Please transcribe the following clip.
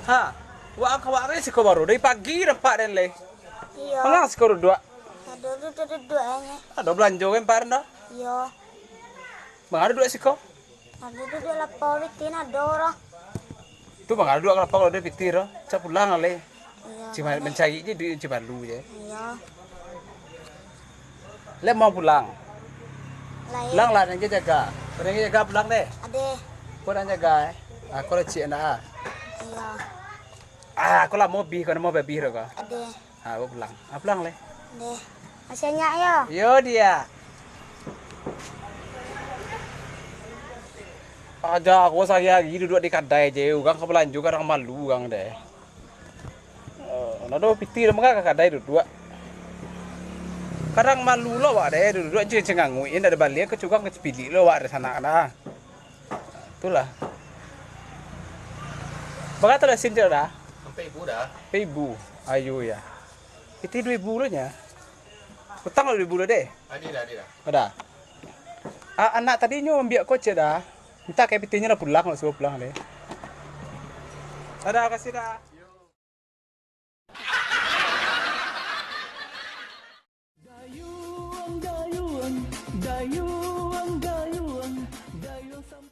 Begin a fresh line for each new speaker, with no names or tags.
Ha. Wak kawak ni siko baru dari pagi nampak dan le.
Iya.
Mana siko dua?
Ada duanya.
Ada belanja kan par no?
Iya.
Bang ada dua siko?
Ada lapor bitin ada orang.
Tu bang ada dua kelapa kalau dia pitir no. Cak pulang le.
Iya.
Cuma mencari je di Cibalu je.
Iya.
Le mau pulang.
Lain.
Pulang lah nanti jaga. Kau nanti jaga pulang deh.
Ada.
Kau nanti jaga. Aku lah cik anak.
Iya.
Aku lah mau bi, kau mau babi kau.
Ada.
Aku pulang. Pulang le.
Ada. Masih banyak ya?
Yo dia. Aja aku saya gitu duduk di kedai je, orang kau belanja orang malu orang deh. Nado pitir mengak ke kedai duduk. Kadang malu lo wak deh duduk cenganguin ada balik ke cukang ke Cepili lo wak di sana dah. Itulah. Bagat ada sin dah.
Sampai ibu dah.
Ibu, ayo ya. Itu 2.000 lo nya. Utang lo 2.000 lo deh.
Ada.
Ada. Anak tadi nyo ambil coach dah. Minta kayak pitinya lah pulang, kalau suruh pulang deh. Ada kasih dah.